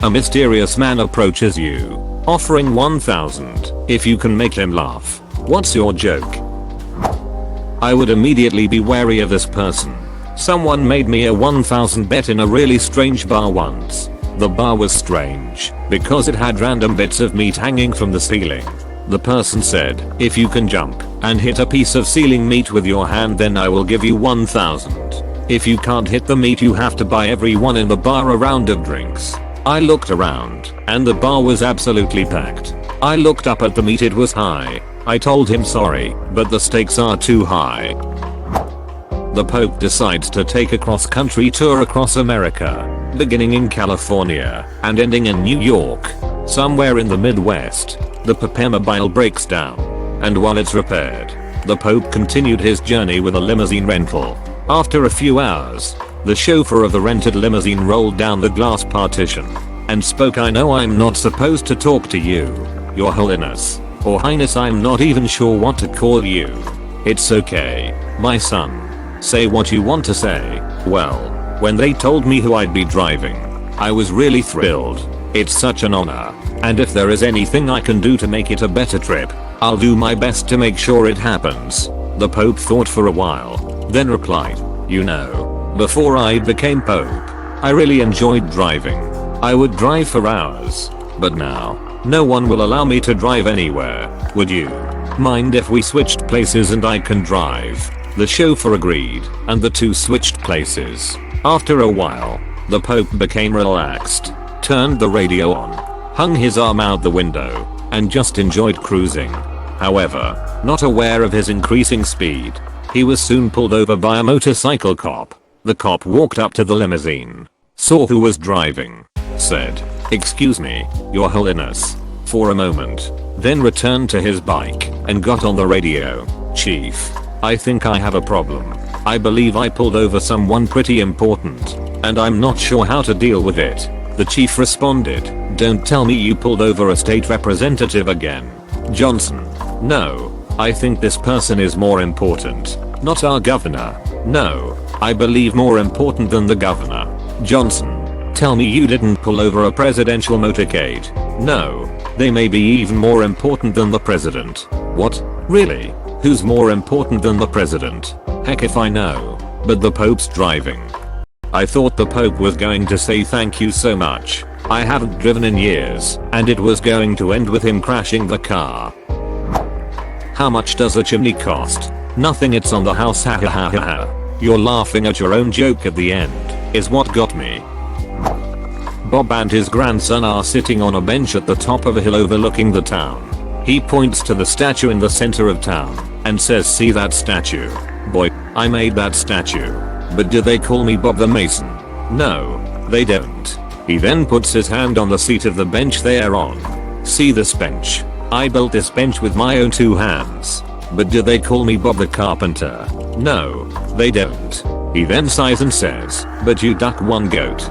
A mysterious man approaches you, offering 1,000 if you can make him laugh. What's your joke? I would immediately be wary of this person. Someone made me a 1,000 bet in a really strange bar once. The bar was strange because it had random bits of meat hanging from the ceiling. The person said, if you can jump and hit a piece of ceiling meat with your hand, then I will give you 1,000. If you can't hit the meat, you have to buy everyone in the bar a round of drinks. I looked around and the bar was absolutely packed. I looked up at the meat, it was high. I told him sorry, but the stakes are too high. The Pope decides to take a cross-country tour across America, beginning in California and ending in New York. Somewhere in the Midwest, the Papamobile breaks down, and while it's repaired, the Pope continued his journey with a limousine rental. After a few hours, the chauffeur of the rented limousine rolled down the glass partition and spoke. I know I'm not supposed to talk to you, Your Holiness, or Highness, I'm not even sure what to call you. It's okay, my son. Say what you want to say. Well, when they told me who I'd be driving, I was really thrilled. It's such an honor, and if there is anything I can do to make it a better trip, I'll do my best to make sure it happens. The Pope thought for a while, then replied, you know, before I became Pope, I really enjoyed driving. I would drive for hours, but now, no one will allow me to drive anywhere. Would you mind if we switched places and I can drive? The chauffeur agreed, and the two switched places. After a while, the Pope became relaxed, turned the radio on, hung his arm out the window, and just enjoyed cruising. However, not aware of his increasing speed, he was soon pulled over by a motorcycle cop. The cop walked up to the limousine, saw who was driving, said, "Excuse me, Your Holiness," for a moment, then returned to his bike and got on the radio. "Chief, I think I have a problem. I believe I pulled over someone pretty important, and I'm not sure how to deal with it." The chief responded, "Don't tell me you pulled over a state representative again. Johnson. No, I think this person is more important. Not our governor. No, I believe more important than the governor. Johnson. Tell me you didn't pull over a presidential motorcade. No, they may be even more important than the president." "What? Really? Who's more important than the president?" "Heck if I know. But the Pope's driving." I thought the Pope was going to say thank you so much. I haven't driven in years, and it was going to end with him crashing the car. How much does a chimney cost? Nothing, it's on the house, ha ha ha ha ha. You're laughing at your own joke at the end, is what got me. Bob and his grandson are sitting on a bench at the top of a hill overlooking the town. He points to the statue in the center of town and says, "See that statue? Boy, I made that statue. But do they call me Bob the Mason? No, they don't." He then puts his hand on the seat of the bench they are on. "See this bench? I built this bench with my own two hands. But do they call me Bob the Carpenter? No, they don't." He then sighs and says, "But you duck one goat."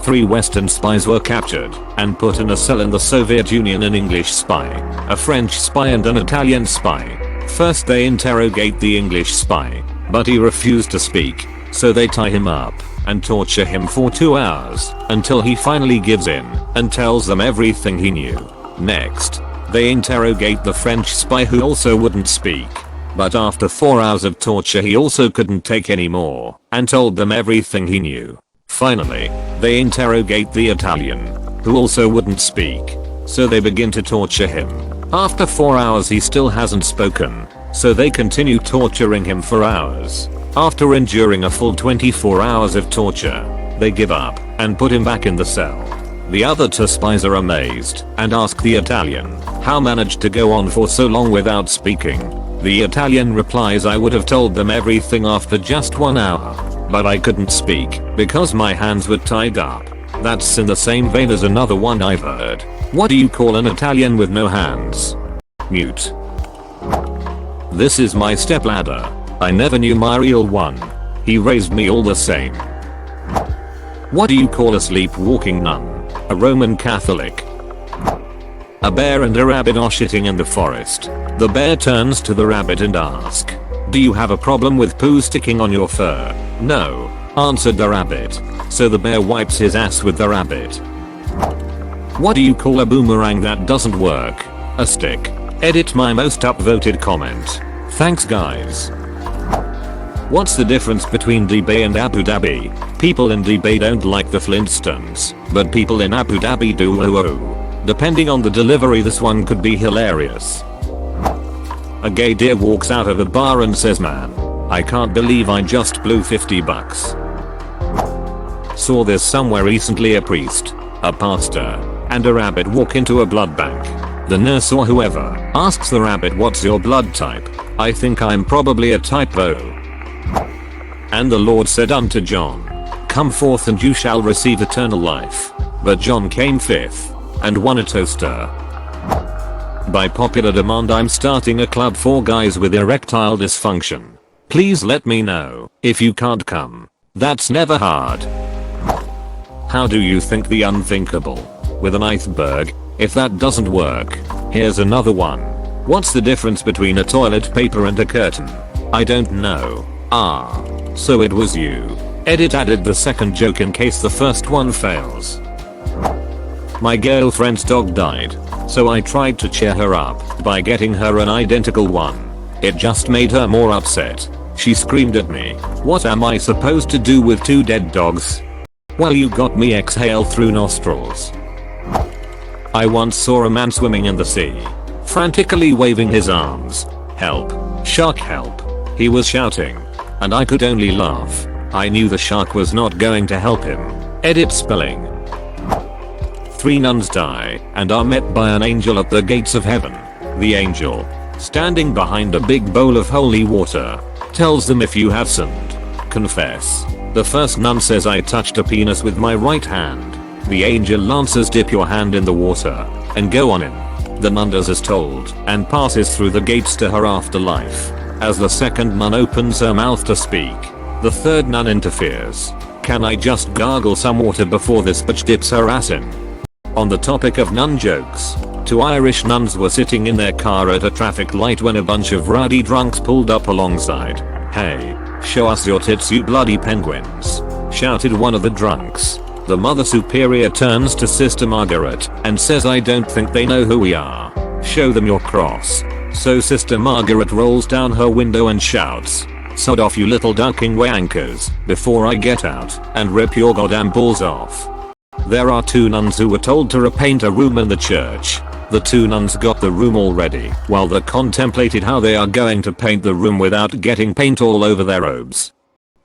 3 Western spies were captured and put in a cell in the Soviet Union, an English spy, a French spy and an Italian spy. First they interrogate the English spy, but he refused to speak, so they tie him up and torture him for 2 hours until he finally gives in and tells them everything he knew. Next, they interrogate the French spy, who also wouldn't speak. But after 4 hours of torture he also couldn't take any more and told them everything he knew. Finally, they interrogate the Italian, who also wouldn't speak, so they begin to torture him. After 4 hours he still hasn't spoken, so they continue torturing him for hours. After enduring a full 24 hours of torture, they give up and put him back in the cell. The other 2 spies are amazed and ask the Italian how managed to go on for so long without speaking. The Italian replies, "I would have told them everything after just 1 hour, but I couldn't speak because my hands were tied up." That's in the same vein as another one I've heard. What do you call an Italian with no hands? Mute. This is my stepladder. I never knew my real one. He raised me all the same. What do you call a sleepwalking nun? A Roman Catholic. A bear and a rabbit are shitting in the forest. The bear turns to the rabbit and asks, "Do you have a problem with poo sticking on your fur?" "No," answered the rabbit. So the bear wipes his ass with the rabbit. What do you call a boomerang that doesn't work? A stick. Edit my most upvoted comment. Thanks guys. What's the difference between Dubai and Abu Dhabi? People in Dubai don't like the Flintstones, but people in Abu Dhabi do. Depending on the delivery, this one could be hilarious. A gay deer walks out of a bar and says, "Man, I can't believe I just blew 50 bucks. Saw this somewhere recently. A priest, a pastor, and a rabbit walk into a blood bank. The nurse or whoever asks the rabbit, what's your blood type? I think I'm probably a type O. And the Lord said unto John, come forth and you shall receive eternal life. But John came fifth and won a toaster. By popular demand, I'm starting a club for guys with erectile dysfunction. Please let me know if you can't come. That's never hard. How do you think the unthinkable? With an iceberg. If that doesn't work, here's another one. What's the difference between a toilet paper and a curtain? I don't know. Ah. So it was you. Edit added the second joke in case the first one fails. My girlfriend's dog died, so I tried to cheer her up by getting her an identical one. It just made her more upset. She screamed at me, "What am I supposed to do with two dead dogs?" Well, you got me. Exhale through nostrils. I once saw a man swimming in the sea, frantically waving his arms. Help. Shark help. He was shouting, and I could only laugh. I knew the shark was not going to help him. Edit spelling. 3 nuns die and are met by an angel at the gates of heaven. The angel, standing behind a big bowl of holy water, tells them, if you have sinned, confess. The first nun says, I touched a penis with my right hand. The angel answers, dip your hand in the water and go on in. The nun does as told and passes through the gates to her afterlife. As the second nun opens her mouth to speak, the third nun interferes. Can I just gargle some water before this bitch dips her ass in? On the topic of nun jokes, 2 Irish nuns were sitting in their car at a traffic light when a bunch of rowdy drunks pulled up alongside. Hey, show us your tits, you bloody penguins, shouted one of the drunks. The Mother Superior turns to Sister Margaret and says, I don't think they know who we are. Show them your cross. So Sister Margaret rolls down her window and shouts, sod off you little ducking wankers before I get out and rip your goddamn balls off. There are 2 nuns who were told to repaint a room in the church. The 2 nuns got the room all ready while they contemplated how they are going to paint the room without getting paint all over their robes.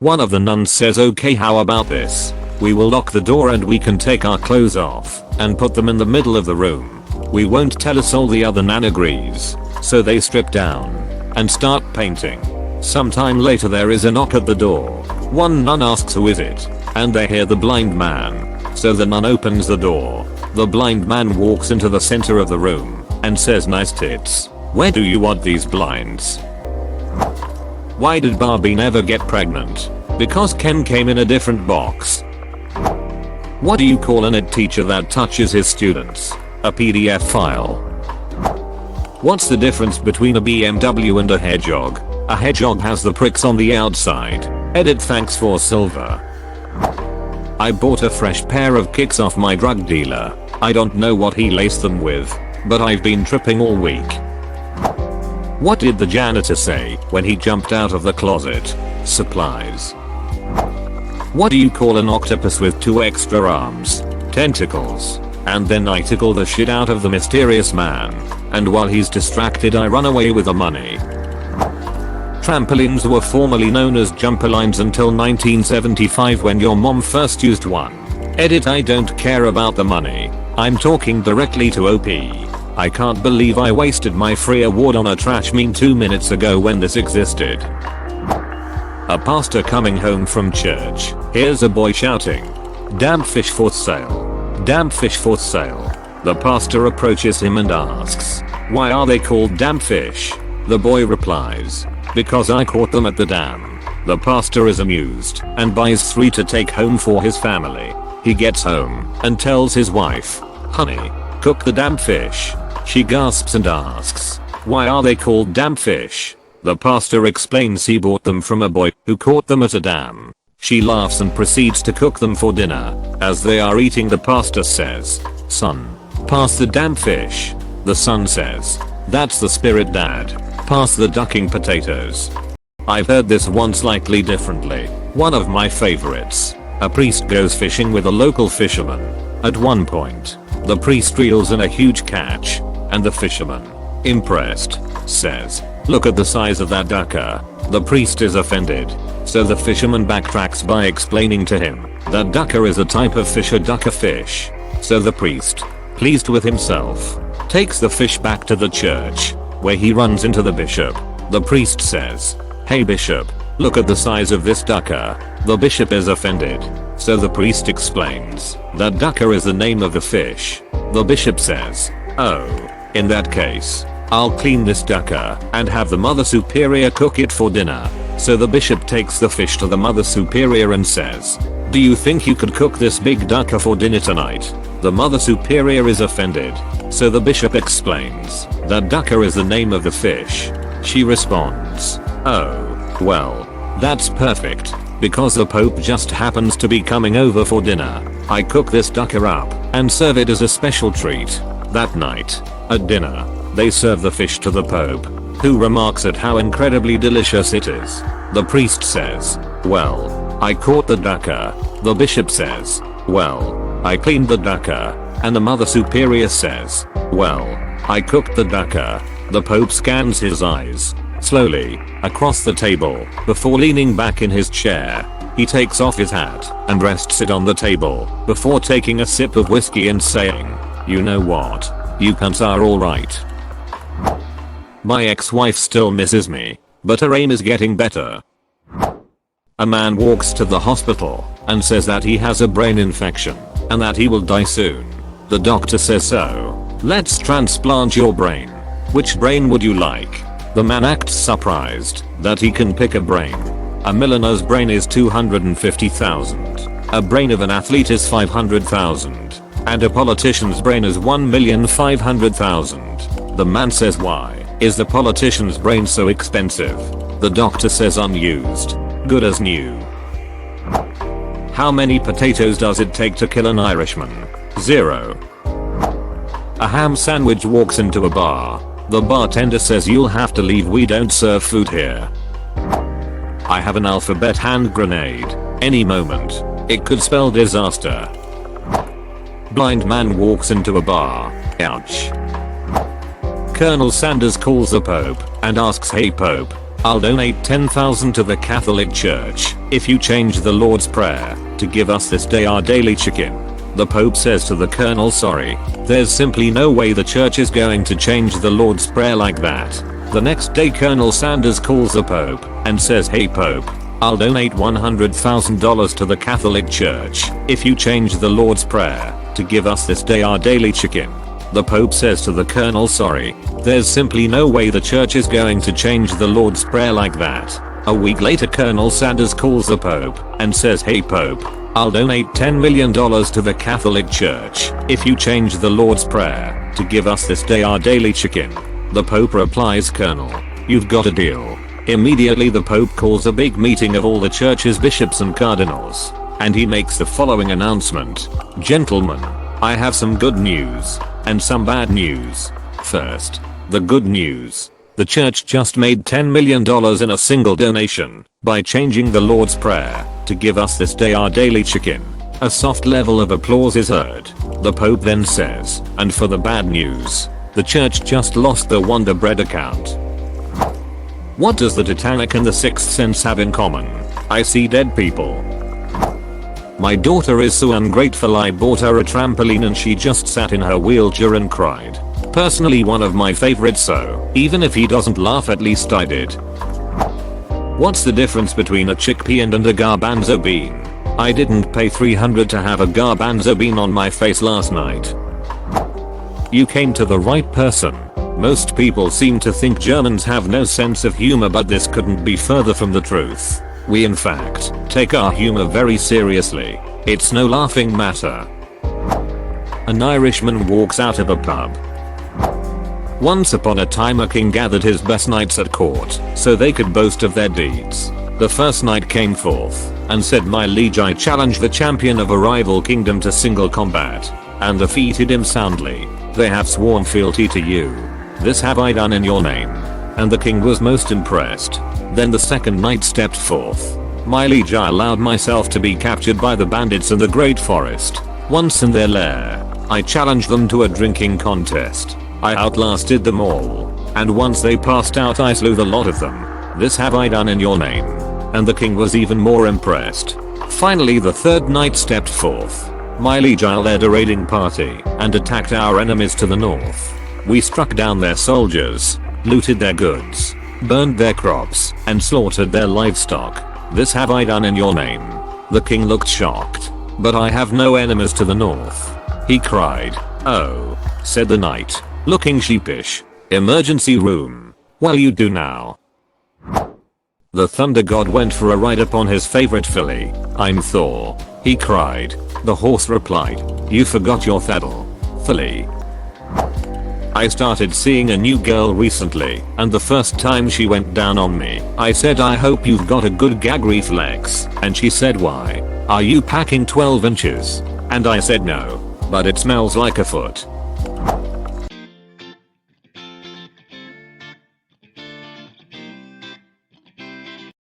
One of the nuns says, okay, how about this? We will lock the door and we can take our clothes off and put them in the middle of the room. We won't tell a soul. The other nun agrees. So they strip down and start painting. Sometime later there is a knock at the door. One nun asks, who is it? And they hear the blind man. So the nun opens the door. The blind man walks into the center of the room and says, nice tits. Where do you want these blinds? Why did Barbie never get pregnant? Because Ken came in a different box. What do you call an ed teacher that touches his students? A PDF file. What's the difference between a BMW and a hedgehog? A hedgehog has the pricks on the outside. Edit thanks for silver. I bought a fresh pair of kicks off my drug dealer. I don't know what he laced them with, but I've been tripping all week. What did the janitor say when he jumped out of the closet? Supplies. What do you call an octopus with 2 extra arms? Tentacles. And then I tickle the shit out of the mysterious man. And while he's distracted, I run away with the money. Trampolines were formerly known as jumperlines until 1975 when your mom first used one. Edit, I don't care about the money. I'm talking directly to OP. I can't believe I wasted my free award on a trash meme 2 minutes ago when this existed. A pastor coming home from church hears a boy shouting, damn fish for sale. Damn fish for sale. The pastor approaches him and asks, why are they called damn fish? The boy replies, because I caught them at the dam. The pastor is amused and buys 3 to take home for his family. He gets home and tells his wife, honey, cook the damn fish. She gasps and asks, why are they called damn fish? The pastor explains he bought them from a boy who caught them at a dam. She laughs and proceeds to cook them for dinner. As they are eating, the pastor says, "Son, pass the damn fish." The son says, "That's the spirit, dad. Pass the ducking potatoes." I've heard this one slightly differently. One of my favorites. A priest goes fishing with a local fisherman. At one point, the priest reels in a huge catch, and the fisherman, impressed, says, "Look at the size of that ducker." The priest is offended, so the fisherman backtracks by explaining to him that ducker is a type of fish, a ducker fish. So the priest, pleased with himself, takes the fish back to the church, where he runs into the bishop. The priest says, "Hey bishop, look at the size of this ducker." The bishop is offended, so the priest explains that ducker is the name of the fish. The bishop says, "Oh, in that case, I'll clean this ducker and have the Mother Superior cook it for dinner." So the bishop takes the fish to the Mother Superior and says, "Do you think you could cook this big ducker for dinner tonight?" The Mother Superior is offended, so the bishop explains that ducker is the name of the fish. She responds, "Oh, well, that's perfect, because the Pope just happens to be coming over for dinner. I cook this ducker up and serve it as a special treat." That night, at dinner, they serve the fish to the Pope, who remarks at how incredibly delicious it is. The priest says, "Well, I caught the ducker." The bishop says, "Well, I cleaned the ducker." And the Mother Superior says, "Well, I cooked the ducker." The Pope scans his eyes slowly across the table before leaning back in his chair. He takes off his hat and rests it on the table before taking a sip of whiskey and saying, "You know what? You cunts are alright. My ex-wife still misses me, but her aim is getting better." A man walks to the hospital and says that he has a brain infection and that he will die soon. The doctor says, "So, let's transplant your brain. Which brain would you like?" The man acts surprised that he can pick a brain. A millionaire's brain is 250,000. A brain of an athlete is 500,000. And a politician's brain is 1,500,000. The man says, "Why is the politician's brain so expensive?" The doctor says, "Unused. Good as new." How many potatoes does it take to kill an Irishman? 0. A ham sandwich walks into a bar. The bartender says, "You'll have to leave, we don't serve food here." I have an alphabet hand grenade. Any moment, it could spell disaster. Blind man walks into a bar. Ouch. Colonel Sanders calls the Pope and asks, "Hey Pope, I'll donate 10,000 to the Catholic Church if you change the Lord's Prayer to give us this day our daily chicken." The Pope says to the Colonel, "Sorry, there's simply no way the church is going to change the Lord's Prayer like that." The next day Colonel Sanders calls the Pope and says, "Hey Pope, I'll donate $100,000 to the Catholic Church if you change the Lord's Prayer to give us this day our daily chicken." The Pope says to the Colonel, "Sorry, there's simply no way the church is going to change the Lord's Prayer like that." A week later Colonel Sanders calls the Pope and says, "Hey Pope, I'll donate $10 million to the Catholic Church if you change the Lord's Prayer to give us this day our daily chicken." The Pope replies, "Colonel, you've got a deal." Immediately the Pope calls a big meeting of all the church's bishops and cardinals, and he makes the following announcement: "Gentlemen, I have some good news and some bad news. First, the good news. The church just made $10 million in a single donation by changing the Lord's Prayer to give us this day our daily chicken." A soft level of applause is heard. The Pope then says, "And for the bad news, the church just lost the Wonder Bread account." What does the Titanic and the Sixth Sense have in common? I see dead people. My daughter is so ungrateful, I bought her a trampoline and she just sat in her wheelchair and cried. Personally one of my favorites, so even if he doesn't laugh at least I did. What's the difference between a chickpea and a garbanzo bean? I didn't pay $300 to have a garbanzo bean on my face last night. You came to the right person. Most people seem to think Germans have no sense of humor, but this couldn't be further from the truth. We in fact take our humor very seriously. It's no laughing matter. An Irishman walks out of a pub. Once upon a time a king gathered his best knights at court so they could boast of their deeds. The first knight came forth and said, "My liege, I challenge the champion of a rival kingdom to single combat," and defeated him soundly. "They have sworn fealty to you. This have I done in your name." And the king was most impressed. Then the second knight stepped forth. "My liege, I allowed myself to be captured by the bandits in the great forest. Once in their lair, I challenged them to a drinking contest. I outlasted them all. And once they passed out, I slew the lot of them. This have I done in your name." And the king was even more impressed. Finally the third knight stepped forth. "My liege, I led a raiding party and attacked our enemies to the north. We struck down their soldiers, looted their goods, burned their crops, and slaughtered their livestock. This have I done in your name." The king looked shocked. "But I have no enemies to the north," he cried. "Oh," said the knight, looking sheepish. "Emergency room. Well, you do now." The thunder god went for a ride upon his favorite filly. "I'm Thor," he cried. The horse replied, "You forgot your saddle, filly." I started seeing a new girl recently, and the first time she went down on me, I said, "I hope you've got a good gag reflex," and she said, "Why? Are you packing 12 inches?" And I said, "No, but it smells like a foot."